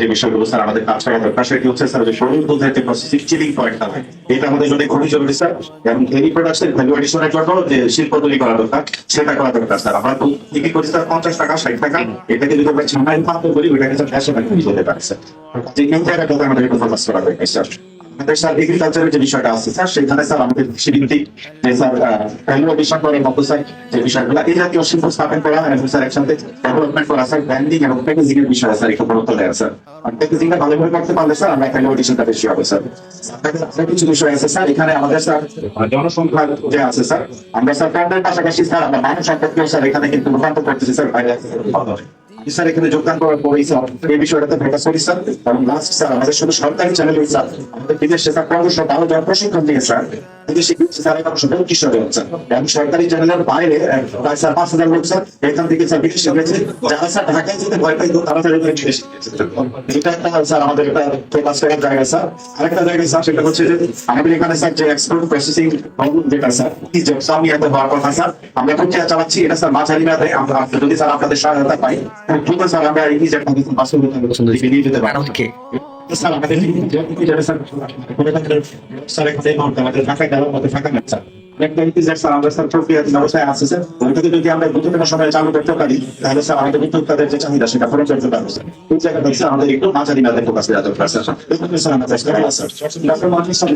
যে বিষয়গুলো স্যার আমাদের কাজ করা দরকার সেটি হচ্ছে স্যার যে শরীর দুধের যে প্রসেসিং চিলিং পয়েন্টটা হয় এটা আমাদের জন্য খুবই জরুরি স্যার। এবং এই প্রোডাক্টের ভ্যালু এডিশনের জন্য যে শিল্প তৈরি করা দরকার সেটা করা দরকার স্যার। আমরা দুধ বিক্রি করি স্যার 50 টাকা 60 টাকা, এটাকে যদি আমরা ছানায় রূপান্তর করি ওইটাকে স্যার 150 টাকা নিয়ে যেতে পারে স্যার। যে এই জায়গাটাতে আমাদের একটু ফোকাস করা দরকার স্যার। আমাদের স্যার এগ্রিকালচারের যে বিষয়টা আছে স্যার সেখানে স্যার আমাদের কৃষিভিত্তিক যে স্যার ভ্যালু এডিশন করার মতো স্যার যে বিষয়গুলো এই জাতীয় শিল্প স্থাপন করা এবং স্যার একসাথে ডেভেলপমেন্ট করা স্যার ব্র্যান্ডিং এবং প্যাকেজিং এর বিষয়ে স্যার একটু গুরুত্ব দেয় স্যার। আর প্যাকেজিংটা ভালোভাবে করতে পারলে স্যার আমরা ভ্যালু এডিশনটা বেশি হবে স্যার। আপনাদের কিছু বিষয় আছে স্যার এখানে আমাদের স্যার জনসংখ্যা যে আছে স্যার আমরা স্যার প্যান্ডের পাশাপাশি স্যার আমরা মানুষ সম্পর্কেও স্যার এখানে কিন্তু রূপান্তর করতেছি স্যার বাইরে স্যার এখানে যোগদান করার পরেই স্যার এই বিষয়টাতে ফোকাস করি স্যার। এবং লাস্ট স্যার আমাদের শুধু সরকারি চ্যানেলে স্যার আমাদের বিদেশে স্যার 1512 জন প্রশিক্ষণ দিয়ে স্যার বিদেশি স্যার এখন শুধু কিশোরে হচ্ছে এবং সরকারি চ্যানেলের বাইরে প্রায় স্যার 5000 লোক স্যার এখান থেকে স্যার বিদেশে গেছে যারা স্যার ঢাকায় যেতে ভয় পাই তাড়াতাড়ি করে বিদেশে এটা একটা স্যার আমাদের একটা ফোকাস করার জায়গা স্যার। আরেকটা জায়গায় স্যার সেটা হচ্ছে যে আমাদের এখানে স্যার যে এক্সপোর্ট প্রসেসিং যেটা স্যার কি যে সামনে একটা হওয়ার কথা স্যার আমরা প্রক্রিয়া চালাচ্ছি এটা স্যার মাঝারি মেয়াদে আমরা যদি স্যার আপনাদের সহায়তা পাই দ্রুত স্যার আমরা এই যে বাস্তবায়ন নিয়ে যেতে পারি স্যার। আমাদের স্যার একটা আমাদের ঢাকায় দেওয়ার মতো ফাঁকা না স্যার স্যার আমরা স্যার প্রক্রিয়া ব্যবস্থায় আছে স্যার ওইটাকে যদি আমরা দ্রুততম সময়ে চালু করতে পারি তাহলে স্যার আমাদের উদ্যোক্তাদের যে চাহিদা সেটা পূরণ করতে পারবো স্যার। এই জায়গাটা স্যার আমাদের একটু মাঝারি মেয়াদে ফোকাস দেওয়া দরকার স্যার। স্যার আমাদের স্যার